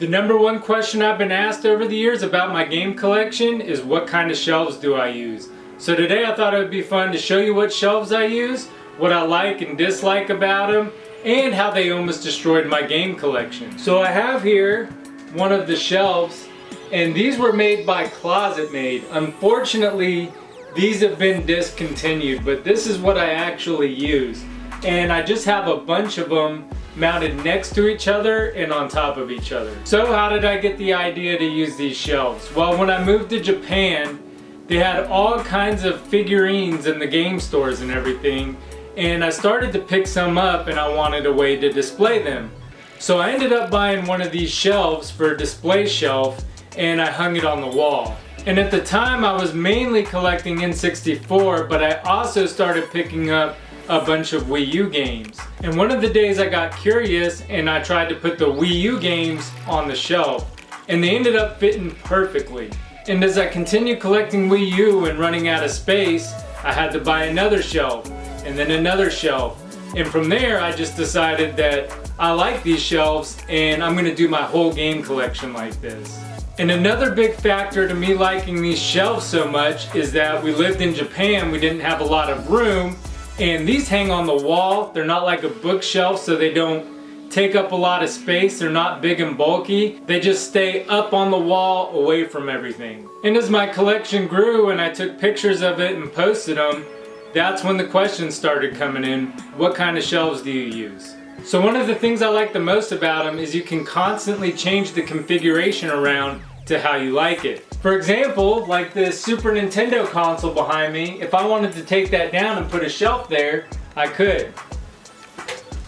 The number one question I've been asked over the years about my game collection is what kind of shelves do I use. So today I thought it would be fun to show you what shelves I use, what I like and dislike about them, and how they almost destroyed my game collection. So I have here one of the shelves, and these were made by Closet Made. Unfortunately, these have been discontinued, but this is what I actually use. And I just have a bunch of them mounted next to each other and on top of each other. So how did I get the idea to use these shelves? Well, when I moved to Japan, they had all kinds of figurines in the game stores and everything, and I started to pick some up and I wanted a way to display them. So I ended up buying one of these shelves for a display shelf, and I hung it on the wall. And at the time I was mainly collecting N64, but I also started picking up a bunch of Wii U games. And one of the days I got curious and I tried to put the Wii U games on the shelf, and they ended up fitting perfectly. And as I continued collecting Wii U and running out of space, I had to buy another shelf and then another shelf. And from there I just decided that I like these shelves and I'm gonna do my whole game collection like this. And another big factor to me liking these shelves so much is that we lived in Japan, we didn't have a lot of room, and these hang on the wall. They're not like a bookshelf, so they don't take up a lot of space. They're not big and bulky. They just stay up on the wall away from everything. And as my collection grew and I took pictures of it and posted them, that's when the questions started coming in. What kind of shelves do you use? So one of the things I like the most about them is you can constantly change the configuration around to how you like it. For example, like this Super Nintendo console behind me, if I wanted to take that down and put a shelf there, I could.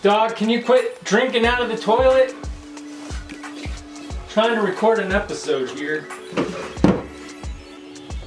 Dog, can you quit drinking out of the toilet? Trying to record an episode here.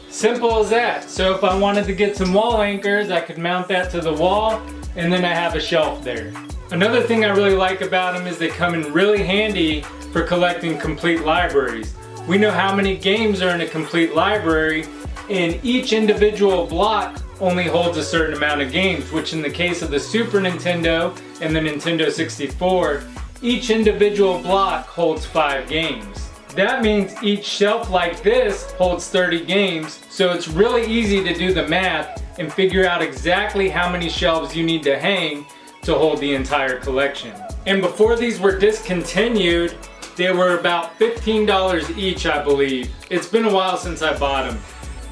Simple as that. So if I wanted to get some wall anchors, I could mount that to the wall, and then I have a shelf there. Another thing I really like about them is they come in really handy for collecting complete libraries. We know how many games are in a complete library, and each individual block only holds a certain amount of games, which in the case of the Super Nintendo and the Nintendo 64, each individual block holds 5 games. That means each shelf like this holds 30 games, so it's really easy to do the math and figure out exactly how many shelves you need to hang to hold the entire collection. And before these were discontinued, they were about $15 each, I believe. It's been a while since I bought them,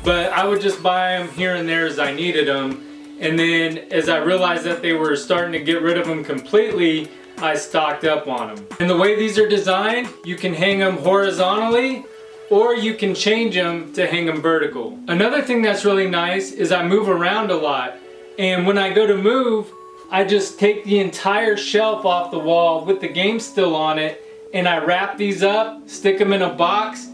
but I would just buy them here and there as I needed them. And then as I realized that they were starting to get rid of them completely, I stocked up on them. And the way these are designed, you can hang them horizontally or you can change them to hang them vertical. Another thing that's really nice is I move around a lot, and when I go to move, I just take the entire shelf off the wall with the game still on it, and I wrap these up, stick them in a box,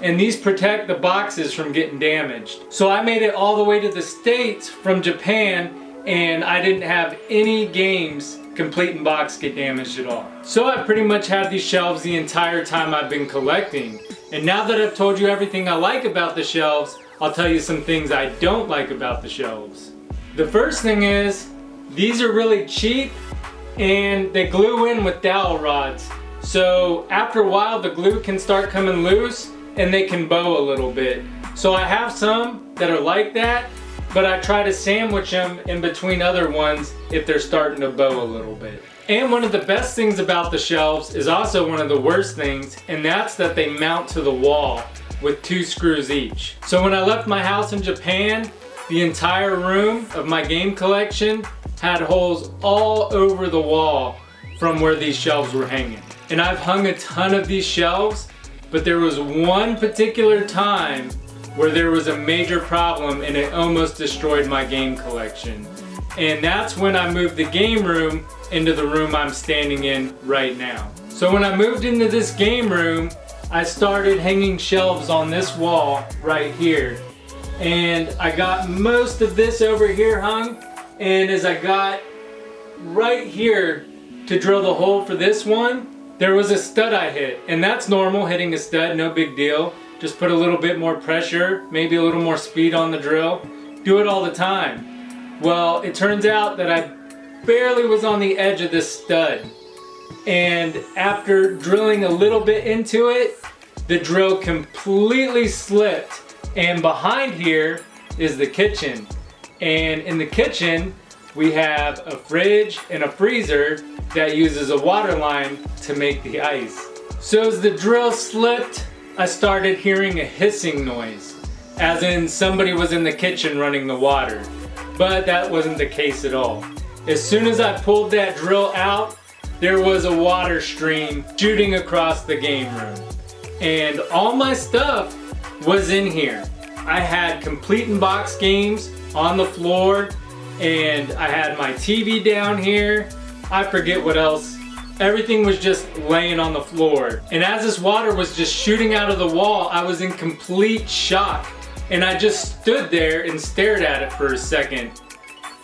and these protect the boxes from getting damaged. So I made it all the way to the States from Japan, and I didn't have any games complete in box get damaged at all. So I pretty much had these shelves the entire time I've been collecting. And now that I've told you everything I like about the shelves, I'll tell you some things I don't like about the shelves. The first thing is, these are really cheap and they glue in with dowel rods. So after a while the glue can start coming loose and they can bow a little bit. So I have some that are like that, but I try to sandwich them in between other ones if they're starting to bow a little bit. And one of the best things about the shelves is also one of the worst things, and that's that they mount to the wall with 2 screws each. So when I left my house in Japan, the entire room of my game collection had holes all over the wall from where these shelves were hanging. And I've hung a ton of these shelves, but there was one particular time where there was a major problem and it almost destroyed my game collection. And that's when I moved the game room into the room I'm standing in right now. So when I moved into this game room, I started hanging shelves on this wall right here. And I got most of this over here hung, and as I got right here to drill the hole for this one, there was a stud I hit. And that's normal, hitting a stud, no big deal. Just put a little bit more pressure, maybe a little more speed on the drill. Do it all the time. Well, it turns out that I barely was on the edge of this stud. and after drilling a little bit into it, the drill completely slipped. And behind here is the kitchen. And in the kitchen, we have a fridge and a freezer that uses a water line to make the ice. So as the drill slipped, I started hearing a hissing noise, as in somebody was in the kitchen running the water. But that wasn't the case at all. As soon as I pulled that drill out, there was a water stream shooting across the game room. And all my stuff was in here. I had complete in box games on the floor, and I had my TV down here. I forget what else. Everything was just laying on the floor. And as this water was just shooting out of the wall, I was in complete shock. And I just stood there and stared at it for a second.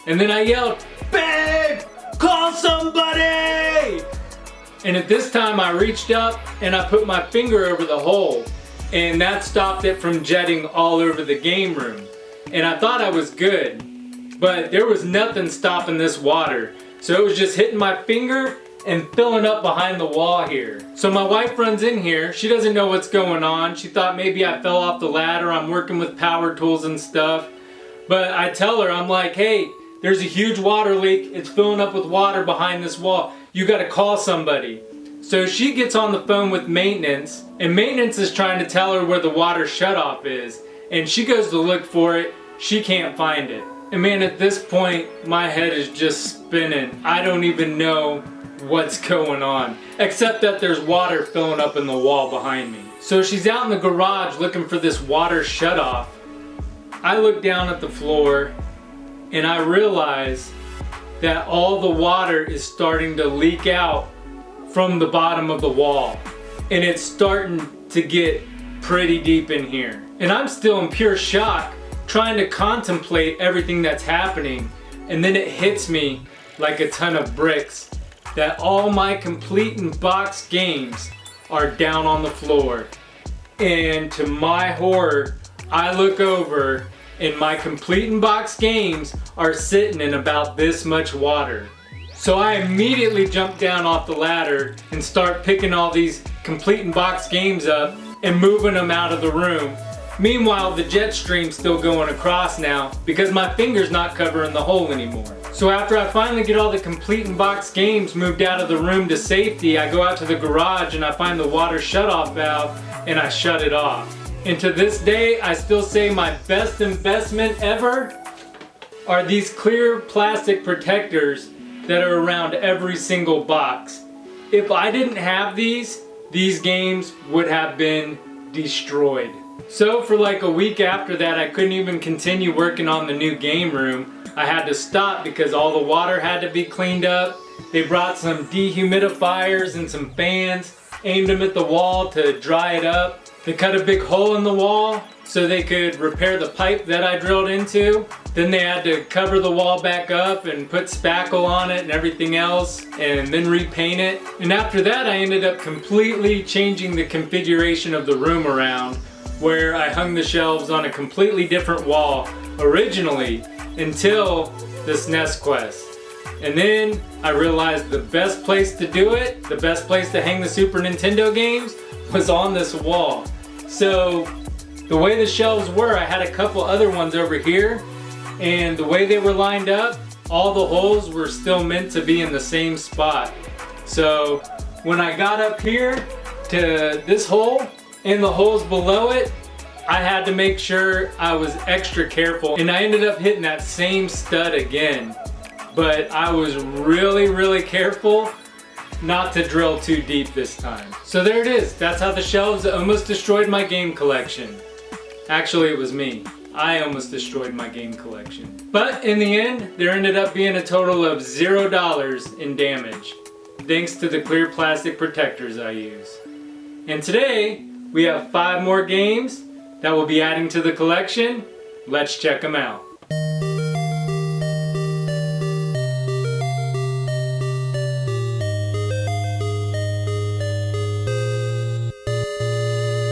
And then I yelled, "Babe, call somebody!" And at this time I reached up and I put my finger over the hole. And that stopped it from jetting all over the game room. And I thought I was good. But there was nothing stopping this water. So it was just hitting my finger and filling up behind the wall here. So my wife runs in here. She doesn't know what's going on. She thought maybe I fell off the ladder. I'm working with power tools and stuff. But I tell her, I'm like, "Hey, there's a huge water leak. It's filling up with water behind this wall. You gotta call somebody." So she gets on the phone with maintenance, and maintenance is trying to tell her where the water shutoff is. And she goes to look for it. She can't find it. And man, at this point, my head is just spinning. I don't even know what's going on, except that there's water filling up in the wall behind me. So she's out in the garage looking for this water shutoff. I look down at the floor and I realize that all the water is starting to leak out from the bottom of the wall. And it's starting to get pretty deep in here. And I'm still in pure shock, trying to contemplate everything that's happening. And then it hits me like a ton of bricks that all my complete in box games are down on the floor. And to my horror, I look over and my complete in box games are sitting in about this much water. So I immediately jump down off the ladder and start picking all these complete in box games up and moving them out of the room. Meanwhile, the jet stream's still going across now because my finger's not covering the hole anymore. So after I finally get all the complete in box games moved out of the room to safety, I go out to the garage and I find the water shutoff valve and I shut it off. And to this day, I still say my best investment ever are these clear plastic protectors that are around every single box. If I didn't have these games would have been destroyed. So for like a week after that, I couldn't even continue working on the new game room. I had to stop because all the water had to be cleaned up. They brought some dehumidifiers and some fans, aimed them at the wall to dry it up. They cut a big hole in the wall so they could repair the pipe that I drilled into. Then they had to cover the wall back up and put spackle on it and everything else, and then repaint it. And after that, I ended up completely changing the configuration of the room around, where I hung the shelves on a completely different wall originally until the SNES Quest. And then I realized the best place to do it, the best place to hang the Super Nintendo games, was on this wall. So the way the shelves were, I had a couple other ones over here, and the way they were lined up, all the holes were still meant to be in the same spot. So when I got up here to this hole and the holes below it, I had to make sure I was extra careful, and I ended up hitting that same stud again. But I was really careful not to drill too deep this time. So there it is. That's how the shelves almost destroyed my game collection. Actually, it was me. I almost destroyed my game collection. But in the end, there ended up being a total of $0 in damage, thanks to the clear plastic protectors I use. And today, we have 5 more games that we'll be adding to the collection. Let's check them out.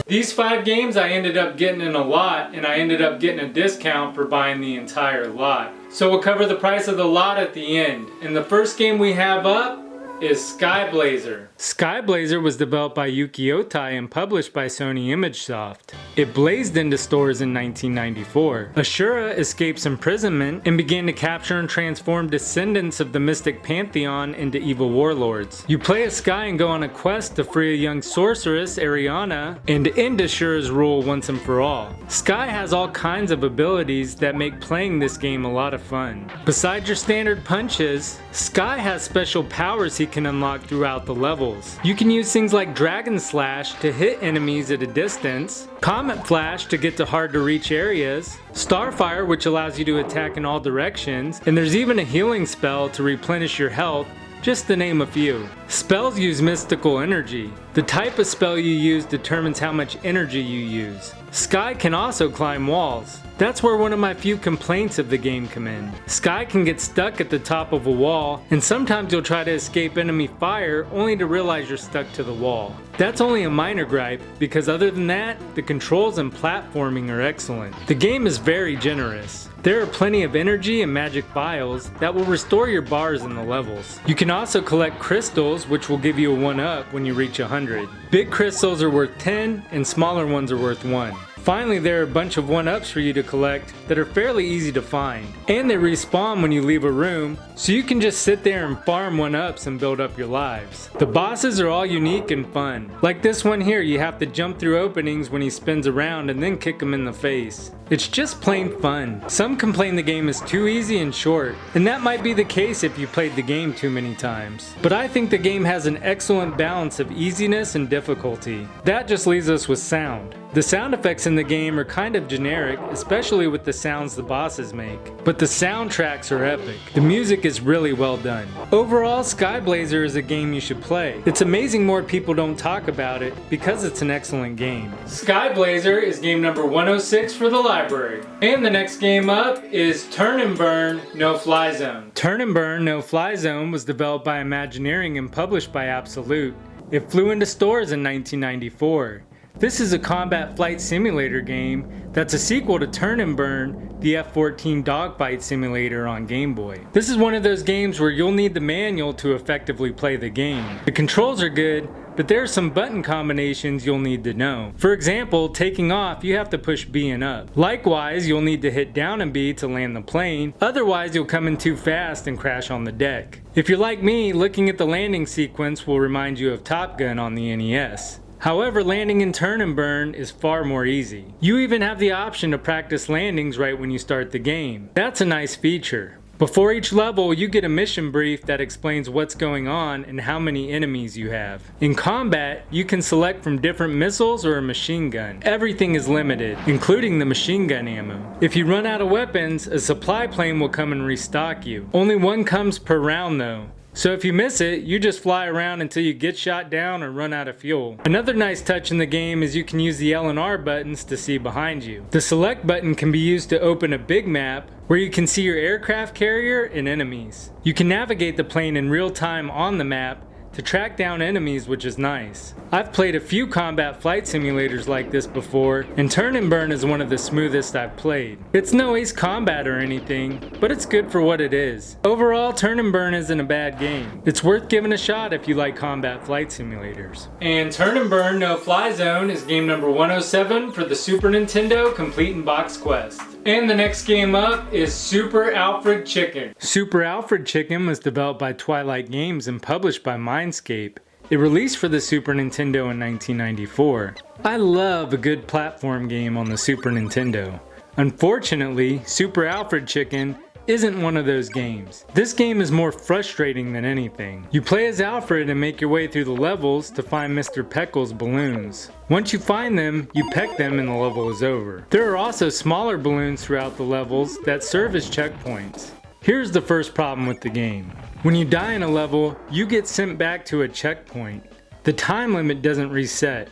These 5 games I ended up getting in a lot, and I ended up getting a discount for buying the entire lot. So we'll cover the price of the lot at the end. And the first game we have up is Sky Blazer. Sky Blazer was developed by Yuki Otai and published by Sony ImageSoft. It blazed into stores in 1994. Ashura escapes imprisonment and began to capture and transform descendants of the mystic pantheon into evil warlords. You play as Sky and go on a quest to free a young sorceress, Ariana, and end Ashura's rule once and for all. Sky has all kinds of abilities that make playing this game a lot of fun. Besides your standard punches, Sky has special powers he can unlock throughout the levels. You can use things like Dragon Slash to hit enemies at a distance, Comet Flash to get to hard to reach areas, Starfire which allows you to attack in all directions, and there's even a healing spell to replenish your health, just to name a few. Spells use mystical energy. The type of spell you use determines how much energy you use. Sky can also climb walls. That's where one of my few complaints of the game come in. Sky can get stuck at the top of a wall, and sometimes you'll try to escape enemy fire only to realize you're stuck to the wall. That's only a minor gripe, because other than that, the controls and platforming are excellent. The game is very generous. There are plenty of energy and magic vials that will restore your bars in the levels. You can also collect crystals, which will give you a 1-up when you reach 100. Big crystals are worth 10 and smaller ones are worth 1. Finally, there are a bunch of 1-ups for you to collect that are fairly easy to find. And they respawn when you leave a room, so you can just sit there and farm 1-ups and build up your lives. The bosses are all unique and fun. Like this one here, you have to jump through openings when he spins around and then kick him in the face. It's just plain fun. Some complain the game is too easy and short, and that might be the case if you played the game too many times. But I think the game has an excellent balance of easiness and difficulty. That just leaves us with sound. The sound effects in the game are kind of generic, especially with the sounds the bosses make. But the soundtracks are epic. The music is really well done. Overall, Sky Blazer is a game you should play. It's amazing more people don't talk about it because it's an excellent game. Sky Blazer is game number 106 for the library. And the next game up is Turn and Burn No Fly Zone. Turn and Burn No Fly Zone was developed by Imagineering and published by Absolute. It flew into stores in 1994. This is a combat flight simulator game that's a sequel to Turn and Burn, the F-14 dogfight simulator on Game Boy. This is one of those games where you'll need the manual to effectively play the game. The controls are good, but there are some button combinations you'll need to know. For example, taking off, you have to push B and up. Likewise, you'll need to hit down and B to land the plane, otherwise you'll come in too fast and crash on the deck. If you're like me, looking at the landing sequence will remind you of Top Gun on the NES. However, landing in Turn and Burn is far more easy. You even have the option to practice landings right when you start the game. That's a nice feature. Before each level, you get a mission brief that explains what's going on and how many enemies you have. In combat, you can select from different missiles or a machine gun. Everything is limited, including the machine gun ammo. If you run out of weapons, a supply plane will come and restock you. Only one comes per round though. So if you miss it, you just fly around until you get shot down or run out of fuel. Another nice touch in the game is you can use the L and R buttons to see behind you. The select button can be used to open a big map where you can see your aircraft carrier and enemies. You can navigate the plane in real time on the map to track down enemies, which is nice. I've played a few combat flight simulators like this before, and Turn and Burn is one of the smoothest I've played. It's no ace combat or anything, but it's good for what it is. Overall, Turn and Burn isn't a bad game. It's worth giving a shot if you like combat flight simulators. And Turn and Burn No Fly Zone is game number 107 for the Super Nintendo Complete in Box Quest. And the next game up is Super Alfred Chicken. Super Alfred Chicken was developed by Twilight Games and published by Mindscape. It released for the Super Nintendo in 1994. I love a good platform game on the Super Nintendo. Unfortunately, Super Alfred Chicken isn't one of those games. This game is more frustrating than anything. You play as Alfred and make your way through the levels to find Mr. Peckle's balloons. Once you find them, you peck them and the level is over. There are also smaller balloons throughout the levels that serve as checkpoints. Here's the first problem with the game. When you die in a level, you get sent back to a checkpoint. The time limit doesn't reset.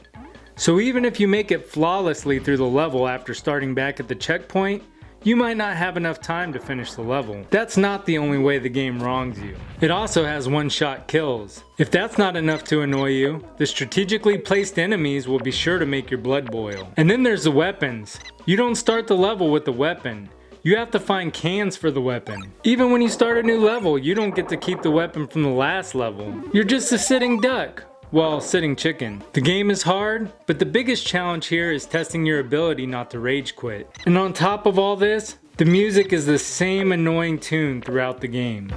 So even if you make it flawlessly through the level after starting back at the checkpoint, you might not have enough time to finish the level. That's not the only way the game wrongs you. It also has one-shot kills. If that's not enough to annoy you, the strategically placed enemies will be sure to make your blood boil. And then there's the weapons. You don't start the level with a weapon. you have to find cans for the weapon. Even when you start a new level, you don't get to keep the weapon from the last level. You're just a sitting duck. Well, sitting chicken. The game is hard, but the biggest challenge here is testing your ability not to rage quit. And on top of all this, the music is the same annoying tune throughout the game.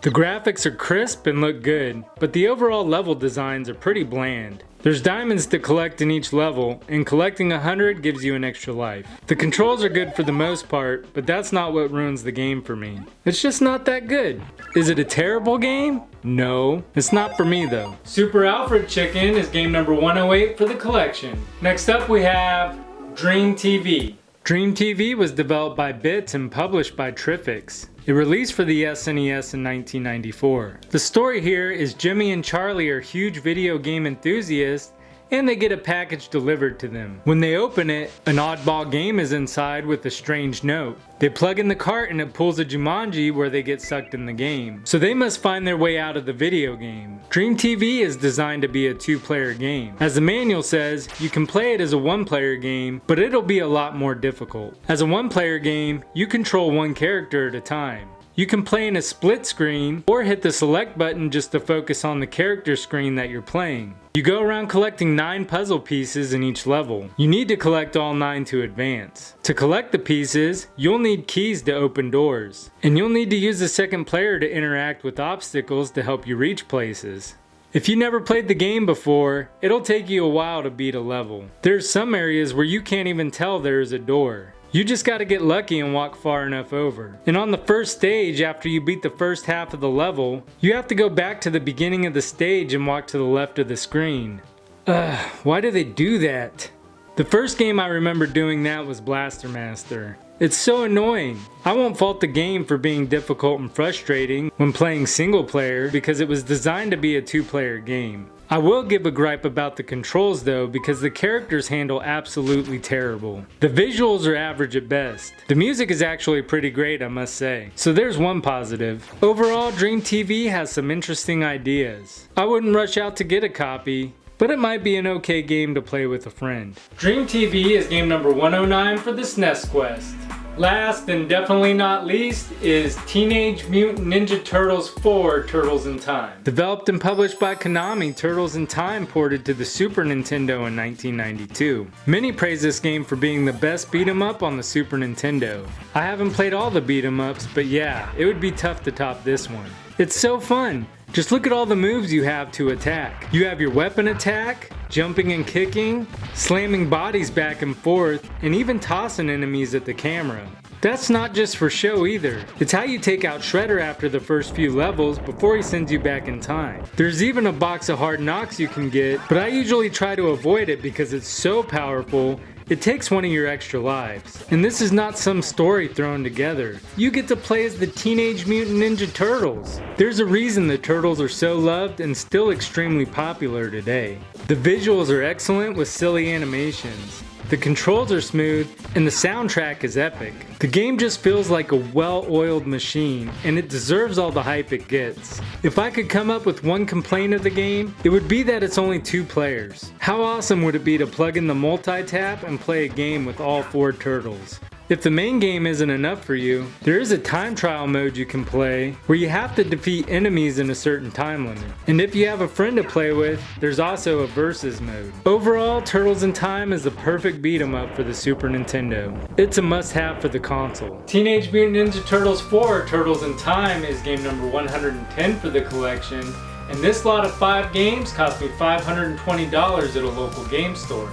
The graphics are crisp and look good, but the overall level designs are pretty bland. There's diamonds to collect in each level, and collecting 100 gives you an extra life. The controls are good for the most part, but that's not what ruins the game for me. It's just not that good. Is it a terrible game? No, it's not for me though. Super Alfred Chicken is game number 108 for the collection. Next up we have Dream TV. Dream TV was developed by Bits and published by Trifix. It released for the SNES in 1994. The story here is Jimmy and Charlie are huge video game enthusiasts and they get a package delivered to them. When they open it, an oddball game is inside with a strange note. They plug in the cart and it pulls a Jumanji where they get sucked in the game. So they must find their way out of the video game. Dream TV is designed to be a two-player game. As the manual says, you can play it as a one-player game, but it'll be a lot more difficult. As a one-player game, you control one character at a time. You can play in a split screen or hit the select button just to focus on the character screen that you're playing. You go around collecting 9 puzzle pieces in each level. You need to collect all 9 to advance. To collect the pieces, you'll need keys to open doors. And you'll need to use the second player to interact with obstacles to help you reach places. If you never played the game before, it'll take you a while to beat a level. There's some areas where you can't even tell there is a door. You just gotta get lucky and walk far enough over. And on the first stage, after you beat the first half of the level, you have to go back to the beginning of the stage and walk to the left of the screen. Why do they do that? The first game I remember doing that was Blaster Master. It's so annoying. I won't fault the game for being difficult and frustrating when playing single player because it was designed to be a two-player game. I will give a gripe about the controls though because the characters handle absolutely terrible. The visuals are average at best. The music is actually pretty great, I must say. So there's one positive. Overall, Dream TV has some interesting ideas. I wouldn't rush out to get a copy, but it might be an okay game to play with a friend. Dream TV is game number 109 for the SNES Quest. Last and definitely not least is Teenage Mutant Ninja Turtles 4 Turtles in Time. Developed and published by Konami, Turtles in Time ported to the Super Nintendo in 1992. Many praise this game for being the best beat 'em up on the Super Nintendo. I haven't played all the beat 'em ups, but yeah, it would be tough to top this one. It's so fun. Just look at all the moves you have to attack. You have your weapon attack, jumping and kicking, slamming bodies back and forth, and even tossing enemies at the camera. That's not just for show either. It's how you take out Shredder after the first few levels before he sends you back in time. There's even a box of hard knocks you can get, but I usually try to avoid it because it's so powerful. It takes one of your extra lives. And this is not some story thrown together. You get to play as the Teenage Mutant Ninja Turtles. There's a reason the Turtles are so loved and still extremely popular today. The visuals are excellent with silly animations. The controls are smooth, and the soundtrack is epic. The game just feels like a well-oiled machine, and it deserves all the hype it gets. If I could come up with one complaint of the game, it would be that it's only 2 players. How awesome would it be to plug in the multi-tap and play a game with all 4 turtles? If the main game isn't enough for you, there is a time trial mode you can play where you have to defeat enemies in a certain time limit. And if you have a friend to play with, there's also a versus mode. Overall, Turtles in Time is the perfect beat 'em up for the Super Nintendo. It's a must-have for the console. Teenage Mutant Ninja Turtles 4 Turtles in Time is game number 110 for the collection, and this lot of 5 games cost me $520 at a local game store.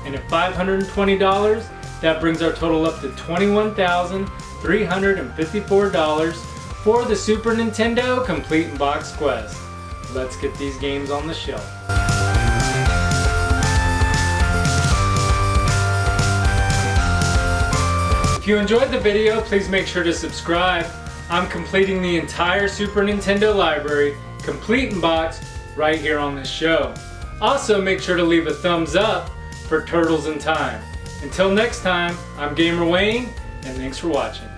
And at $520, that brings our total up to $21,354 for the Super Nintendo Complete in Box Quest. Let's get these games on the shelf. If you enjoyed the video, please make sure to subscribe. I'm completing the entire Super Nintendo library, complete in box, right here on this show. Also, make sure to leave a thumbs up for Turtles in Time. Until next time, I'm Gamer Wayne, and thanks for watching.